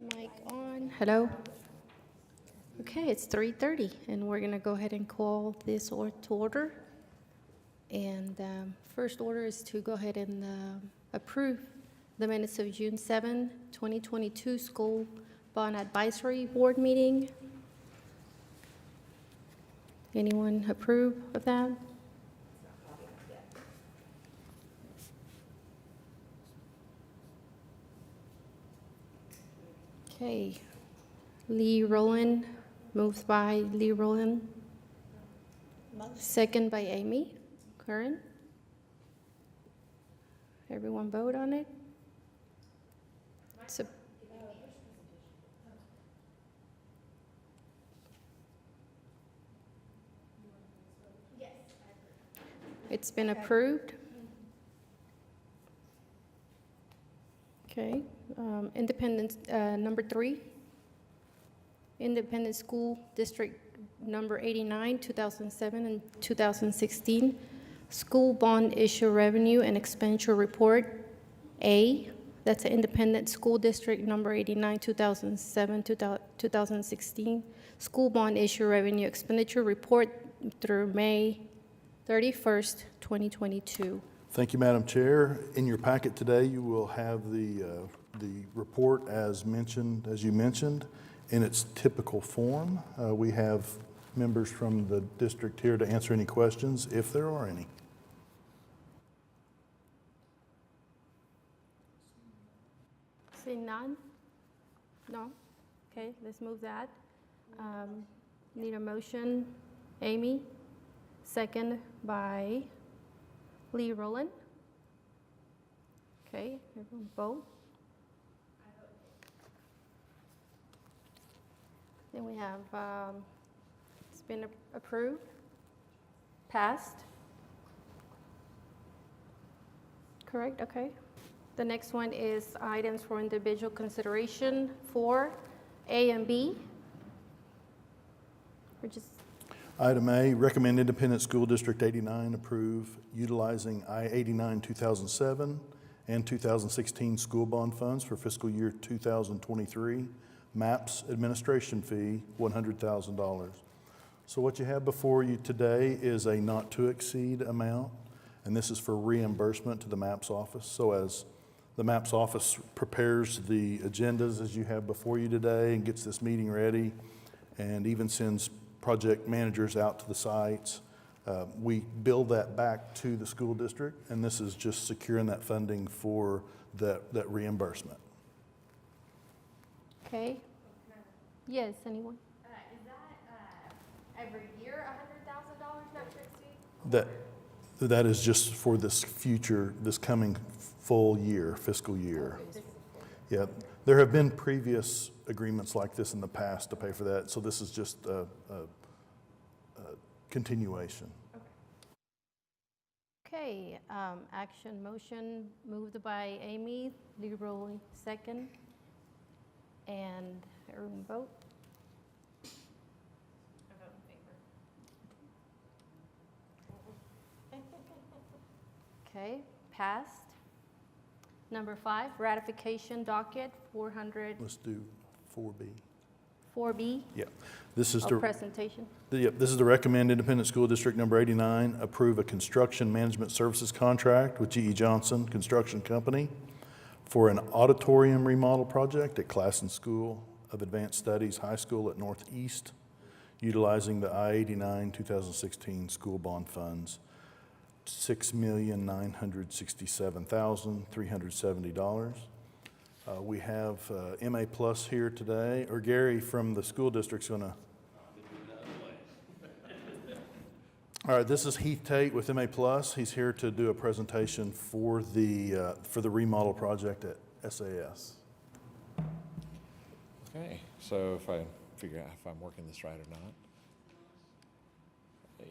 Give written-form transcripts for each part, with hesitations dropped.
Mic on. Hello. Okay, it's 3:30, and we're going to go ahead and call this to order. And first order is to go ahead and approve the minutes of June 7, 2022 School Bond Advisory Board meeting. Anyone approve of that? Okay. Lee Rowland, moved by Lee Rowland. Second by Amy Curran. Everyone vote on it? So, it's been approved. Okay. Independence, number 3. Independent School District number 89, 2007 and 2016. School Bond Issue Revenue and Expenditure Report A. That's an Independent School District number 89, 2007, 2016. School Bond Issue Revenue Expenditure Report through May 31st, 2022. Thank you, Madam Chair. In your packet today, you will have the report as you mentioned, in its typical form. We have members from the district here to answer any questions, if there are any. Seeing none? No? Okay, let's move that. Need a motion. Amy, second by Lee Rowland. Okay, everyone vote. Then we have, it's been approved, passed. Correct, okay. The next one is items for individual consideration for A and B. We're just, Item A, recommend Independent School District 89 approve utilizing I-89 2007 and 2016 school bond funds for fiscal year 2023. MAPS administration fee, $100,000. So what you have before you today is a not to exceed amount, and this is for reimbursement to the MAPS office. So as the MAPS office prepares the agendas as you have before you today and gets this meeting ready, and even sends project managers out to the sites, we bill that back to the school district, and this is just securing that funding for that reimbursement. okay. Yes, anyone? Is that every year $100,000 not to exceed? That is just for this coming full year, fiscal year. Yeah, there have been previous agreements like this in the past to pay for that, so this is just a continuation. Okay, action motion moved by Amy, Lee Rowland second, and everyone vote. I vote in favor. Okay, passed. Number 5, ratification docket 404B. Let's do 4B. Yeah, this is Presentation. This is to recommend Independent School District number 89 approve a construction management services contract with G.E. Johnson Construction Company for an auditorium remodel project at Classen School of Advanced Studies High School at Northeast, utilizing the I-89 2016 school bond funds, $6,967,370. We have MA Plus here today, or Gary from the school district's gonna. All right, this is Heath Tate with MA Plus. He's here to do a presentation for the remodel project at SAS. Okay, so if I figure out if I'm working this right or not.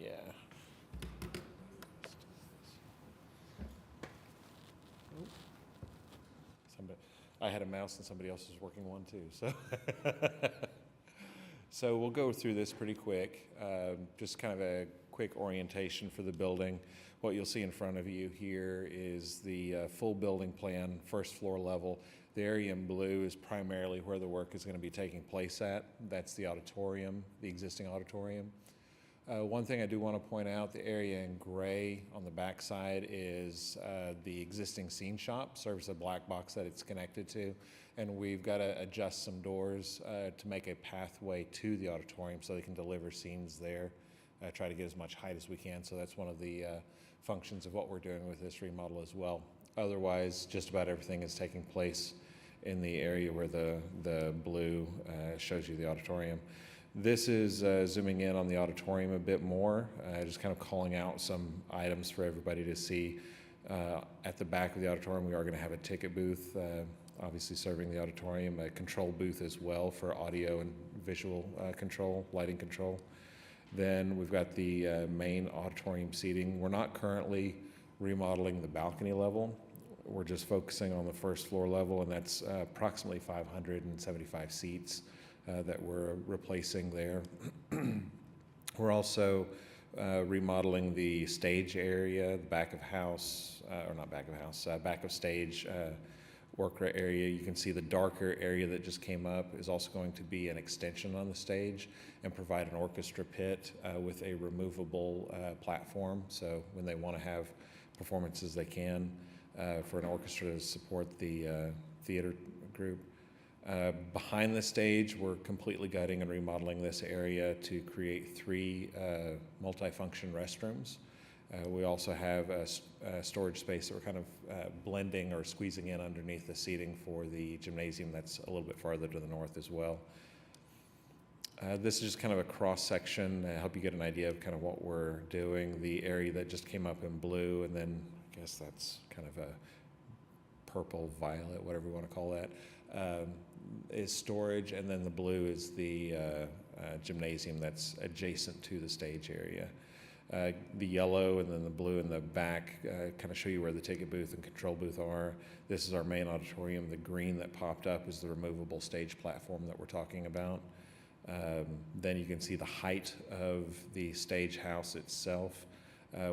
Yeah. I had a mouse and somebody else was working one too, so. So we'll go through this pretty quick. Just kind of a quick orientation for the building. What you'll see in front of you here is the full building plan, first floor level. The area in blue is primarily where the work is going to be taking place at. That's the auditorium, the existing auditorium. One thing I do want to point out, the area in gray on the back side is the existing scene shop, serves a black box that it's connected to, and we've got to adjust some doors to make a pathway to the auditorium so they can deliver scenes there, try to get as much height as we can. So that's one of the functions of what we're doing with this remodel as well. Otherwise, just about everything is taking place in the area where the blue shows you the auditorium. This is zooming in on the auditorium a bit more, just kind of calling out some items for everybody to see. At the back of the auditorium, we are going to have a ticket booth, obviously serving the auditorium, a control booth as well for audio and visual control, lighting control. Then we've got the main auditorium seating. We're not currently remodeling the balcony level. We're just focusing on the first floor level, and that's approximately 575 seats that we're replacing there. We're also remodeling the stage area, the back of house, or not back of house, back of stage work area. You can see the darker area that just came up is also going to be an extension on the stage and provide an orchestra pit with a removable platform. So when they want to have performances, they can, for an orchestra to support the theater group. Behind the stage, we're completely gutting and remodeling this area to create 3 multifunction restrooms. We also have a storage space that we're kind of blending or squeezing in underneath the seating for the gymnasium that's a little bit farther to the north as well. This is just kind of a cross-section to help you get an idea of kind of what we're doing. The area that just came up in blue, and then I guess that's kind of a purple, violet, whatever you want to call that, is storage, and then the blue is the gymnasium that's adjacent to the stage area. The yellow and then the blue in the back kind of show you where the ticket booth and control booth are. This is our main auditorium. The green that popped up is the removable stage platform that we're talking about. Then you can see the height of the stage house itself.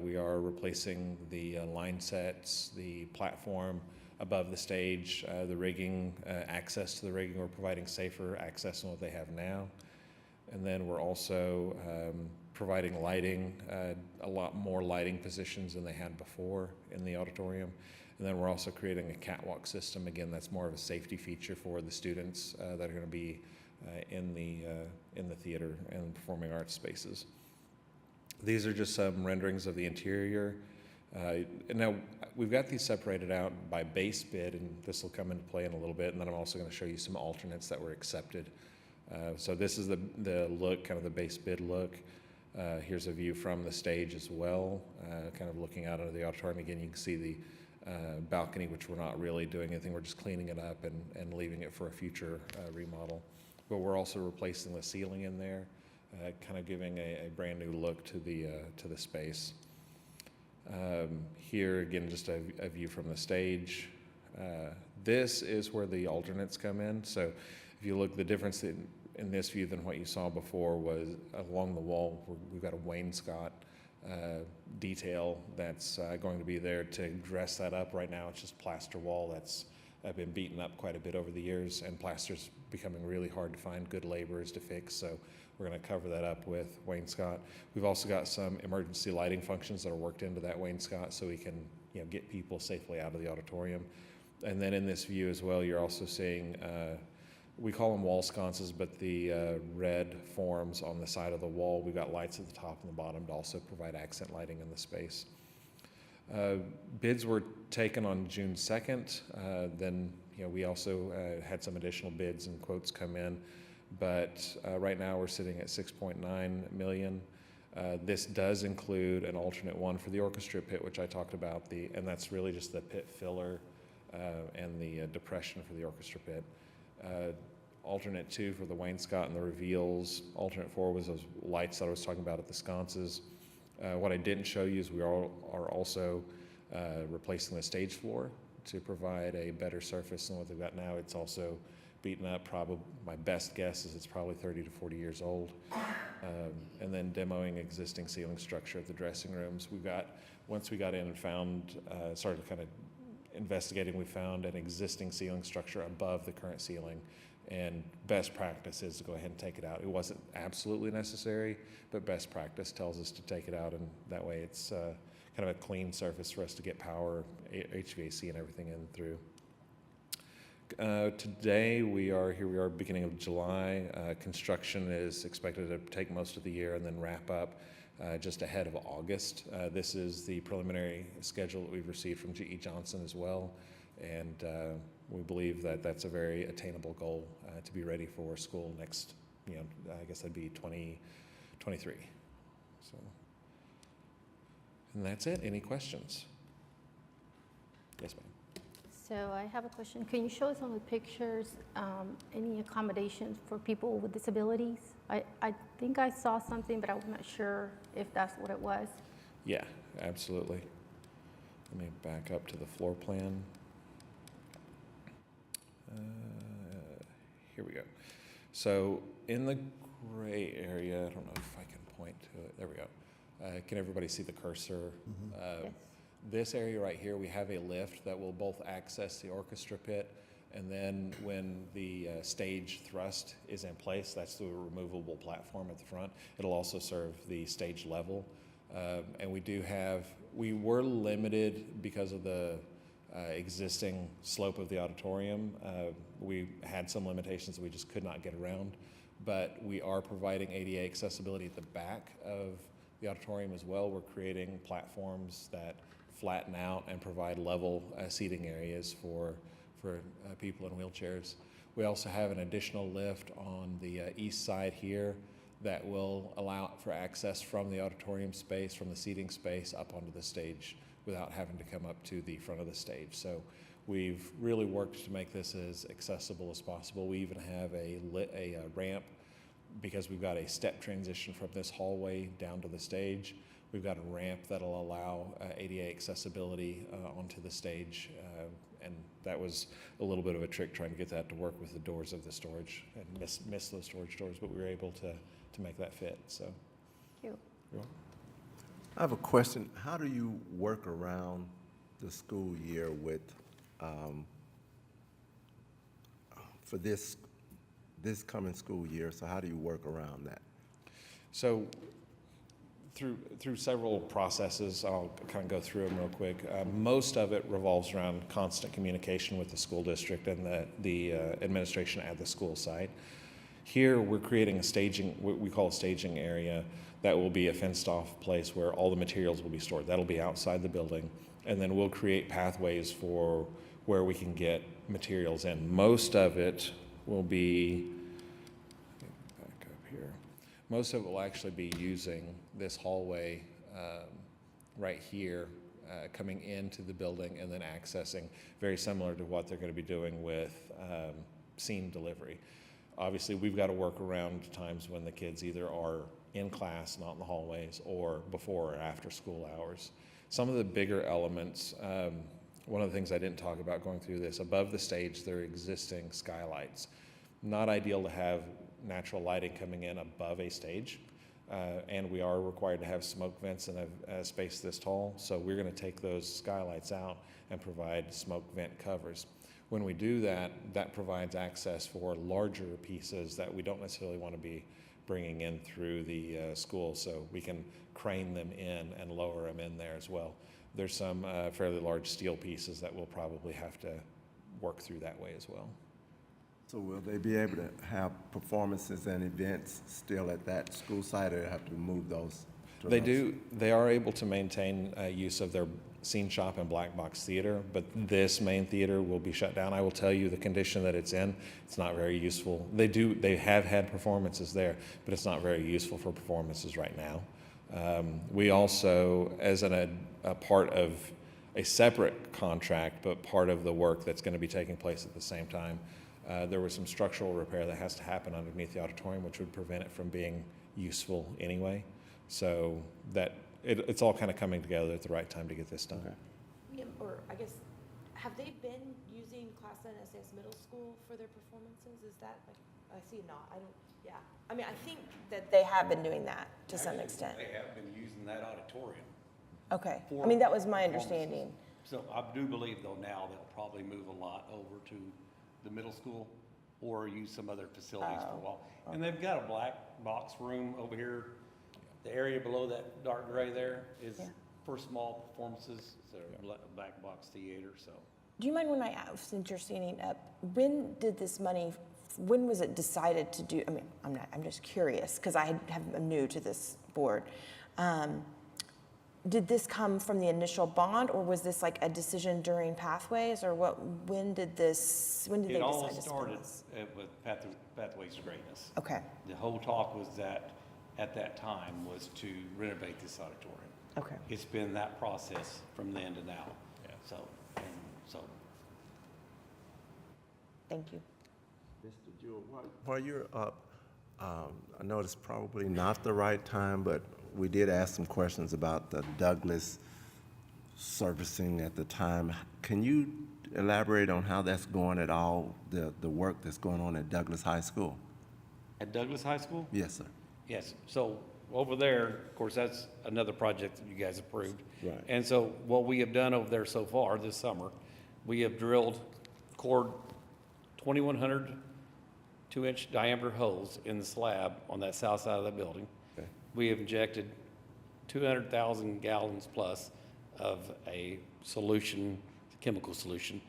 We are replacing the line sets, the platform above the stage, the rigging, access to the rigging. We're providing safer access than what they have now. And then we're also providing lighting, a lot more lighting positions than they had before in the auditorium. And then we're also creating a catwalk system. Again, that's more of a safety feature for the students that are going to be in the theater and performing arts spaces. These are just some renderings of the interior. Now, we've got these separated out by base bid, and this will come into play in a little bit, and then I'm also going to show you some alternates that were accepted. So this is the look, kind of the base bid look. Here's a view from the stage as well, kind of looking out into the auditorium. Again, you can see the balcony, which we're not really doing anything. We're just cleaning it up and leaving it for a future remodel. But we're also replacing the ceiling in there, kind of giving a brand new look to the space. Here again, just a view from the stage. This is where the alternates come in. So if you look, the difference in this view than what you saw before was along the wall. We've got a wainscot detail that's going to be there to dress that up. Right now, it's just plaster wall that's been beaten up quite a bit over the years, and plaster's becoming really hard to find good laborers to fix. So we're going to cover that up with wainscot. We've also got some emergency lighting functions that are worked into that wainscot, so we can get people safely out of the auditorium. And then in this view as well, you're also seeing, we call them wall sconces, but the red forms on the side of the wall. We've got lights at the top and the bottom to also provide accent lighting in the space. Bids were taken on June 2nd. Then we also had some additional bids and quotes come in. But right now we're sitting at $6.9 million. This does include an alternate one for the orchestra pit, which I talked about, and that's really just the pit filler and the depression for the orchestra pit. Alternate 2 for the wainscot and the reveals. Alternate 4 was those lights that I was talking about at the sconces. What I didn't show you is we are also replacing the stage floor to provide a better surface than what they've got now. It's also beaten up. Probably my best guess is it's probably 30 to 40 years old. And then demoing existing ceiling structure of the dressing rooms. Once we got in and found, started kind of investigating, we found an existing ceiling structure above the current ceiling, and best practice is to go ahead and take it out. It wasn't absolutely necessary, but best practice tells us to take it out, and that way it's kind of a clean surface for us to get power, HVAC and everything in through. Today we are beginning of July. Construction is expected to take most of the year and then wrap up just ahead of August. This is the preliminary schedule that we've received from G.E. Johnson as well, and we believe that that's a very attainable goal to be ready for school next, I guess that'd be 2023. So, and that's it. Any questions? Yes, ma'am. So I have a question. Can you show us on the pictures any accommodations for people with disabilities? I think I saw something, but I'm not sure if that's what it was. Yeah, absolutely. Let me back up to the floor plan. Here we go. So in the gray area, I don't know if I can point to it. There we go. Can everybody see the cursor? Yes. This area right here, we have a lift that will both access the orchestra pit, and then when the stage thrust is in place, that's the removable platform at the front. It'll also serve the stage level. And we were limited because of the existing slope of the auditorium. We had some limitations that we just could not get around, but we are providing ADA accessibility at the back of the auditorium as well. We're creating platforms that flatten out and provide level seating areas for people in wheelchairs. We also have an additional lift on the east side here that will allow for access from the auditorium space, from the seating space up onto the stage without having to come up to the front of the stage. So we've really worked to make this as accessible as possible. We even have a ramp because we've got a step transition from this hallway down to the stage. We've got a ramp that'll allow ADA accessibility onto the stage, and that was a little bit of a trick trying to get that to work with the doors of the storage, and miss those storage doors, but we were able to make that fit. So, Thank you. you're welcome. I have a question. How do you work around the school year with, for this coming school year? So how do you work around that? So through several processes, I'll kind of go through them real quick. Most of it revolves around constant communication with the school district and the administration at the school site. Here, we're creating what we call a staging area that will be a fenced-off place where all the materials will be stored. That'll be outside the building, and then we'll create pathways for where we can get materials in. Most of it will be, back up here. Most of it will actually be using this hallway right here, coming into the building and then accessing, very similar to what they're going to be doing with scene delivery. Obviously, we've got to work around times when the kids either are in class, not in the hallways, or before or after school hours. Some of the bigger elements, one of the things I didn't talk about going through this, above the stage there are existing skylights. Not ideal to have natural lighting coming in above a stage, and we are required to have smoke vents in a space this tall, so we're going to take those skylights out and provide smoke vent covers. When we do that, that provides access for larger pieces that we don't necessarily want to be bringing in through the school, so we can crane them in and lower them in there as well. There's some fairly large steel pieces that we'll probably have to work through that way as well. So will they be able to have performances and events still at that school site, or have to move those? They do. They are able to maintain use of their scene shop and black box theater, but this main theater will be shut down. I will tell you the condition that it's in, it's not very useful. They have had performances there, but it's not very useful for performances right now. We also, as a part of a separate contract, but part of the work that's going to be taking place at the same time, there was some structural repair that has to happen underneath the auditorium, which would prevent it from being useful anyway. So that it's all kind of coming together at the right time to get this done. Okay. Yeah, or I guess have they been using Class N SAS Middle School for their performances? Is that, like, I see a nod, I don't, yeah. I mean, I think that they have been doing that to some extent. They have been using that auditorium. Okay, I for mean, that was my performances. understanding. So I do believe though now they'll probably move a lot over to the middle school or use some other facilities for a while. And they've got a black box room over here. The area below that dark gray there is Yeah. for small performances. It's a black box theater, so. Do you mind when I ask, since you're standing up, when did this money, when was it decided to do, I mean, I'm just curious, because I'm new to this board. Did this come from the initial bond, or was this like a decision during Pathways, or what, when did they decide It all to spend started this? with Pathways to Greatness. Okay, The whole talk was that, at that time, was to renovate this auditorium. okay. It's been that process from then to now. So, Thank you. Mr. Jewell, while you're up, I know it's probably not the right time, but we did ask some questions about the Douglas servicing at the time. Can you elaborate on how that's going at all, the work that's going on at Douglas High School? at Douglas High School? Yes, sir. Yes, so over there, of course, that's another project that you guys approved. Right. And so what we have done over there so far this summer, we have cored 2,100 2-inch diameter holes in the slab on that south side of the building. Okay. We have injected 200,000 gallons plus of a solution, chemical solution,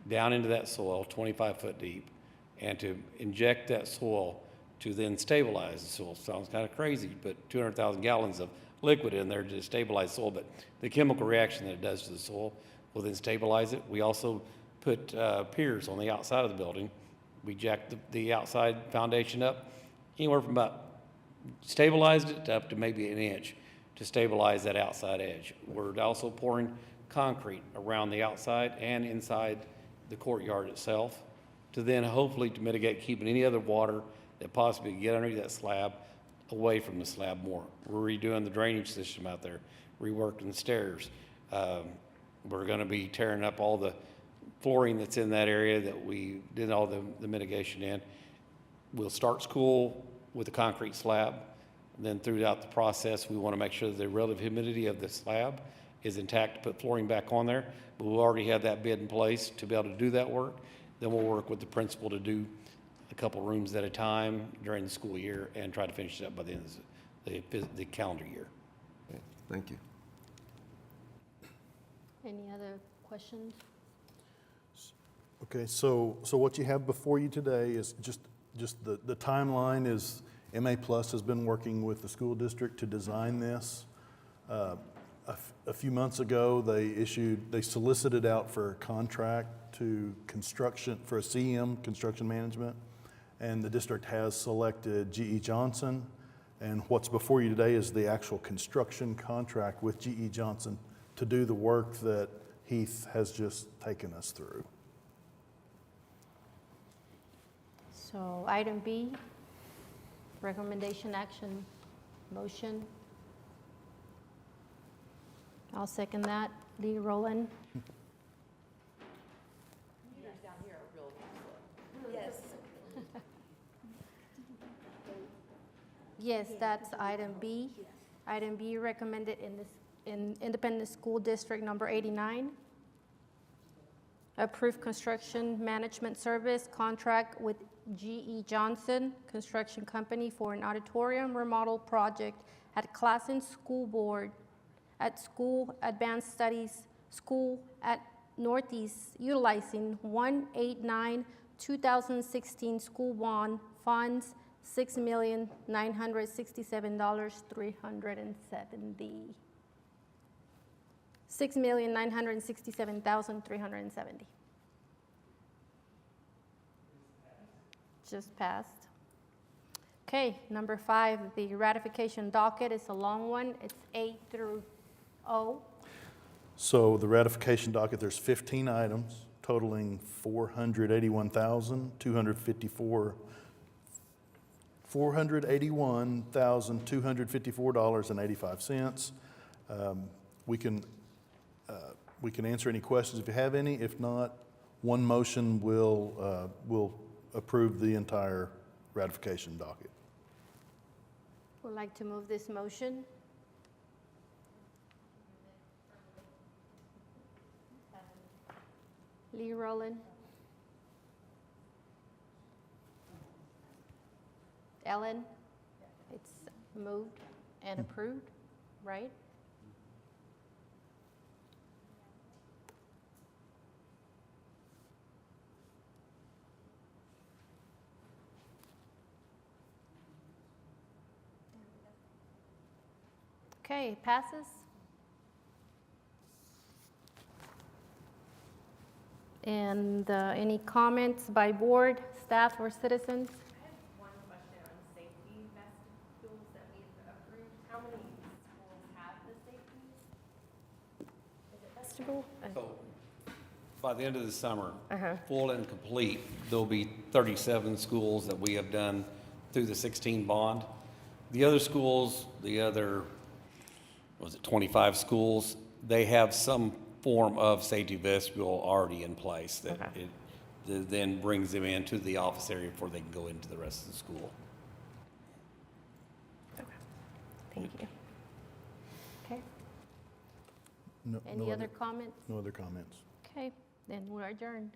down into that soil, 25 foot deep, and to inject that soil to then stabilize the soil. Sounds kind of crazy, but 200,000 gallons of liquid in there to stabilize soil, but the chemical reaction that it does to the soil will then stabilize it. We also put piers on the outside of the building. We jacked the outside foundation up anywhere from about, stabilized it up to maybe an inch to stabilize that outside edge. We're also pouring concrete around the outside and inside the courtyard itself to then hopefully to mitigate keeping any other water that possibly could get underneath that slab away from the slab more. We're redoing the drainage system out there, reworking the stairs. We're gonna be tearing up all the flooring that's in that area that we did all the mitigation in. We'll start school with a concrete slab. Then throughout the process, we want to make sure that the relative humidity of the slab is intact to put flooring back on there. But we'll already have that bid in place to be able to do that work. Then we'll work with the principal to do a couple rooms at a time during the school year and try to finish it up by the end of the calendar year. Okay, thank you. Any other questions? Okay, so what you have before you today is just the timeline is MA Plus has been working with the school district to design this. A few months ago, they solicited out for a contract to construction, for a CM, construction management, and the district has selected GE Johnson. And what's before you today is the actual construction contract with GE Johnson to do the work that Heath has just taken us through. So item B, recommendation action motion. I'll second that. Lee Rowland. Yes, that's item B. Item B recommended in Independent School District number 89. Approved construction management service contract with GE Johnson Construction Company for an auditorium remodel project at Classen School Board at School Advanced Studies School at Northeast, utilizing 189-2016 school bond funds, $6,967,370. $6,967,370. Just passed. Okay, number 5, the ratification docket is a long one. It's A through O. So the ratification docket, there's 15 items totaling $481,254.85. We can we can answer any questions if you have any. If not, one motion will approve the entire ratification docket. Would like to move this motion. Lee Rowland. Ellen? It's moved and approved, right? Okay, passes. And any comments by board, staff, or citizens? I have one question on safety vestibules that we've approved. How many schools have the safety? Is it vestibule? So, by the end of the summer, full and complete, there'll be 37 schools that we have done through the 16 bond. The other schools, the other, 25 schools, they have some form of safety vestibule already in place that that then brings them into the office area before they can go into the rest of the school. Thank you. Okay, No any other comments? No other comments. Okay, then we're adjourned.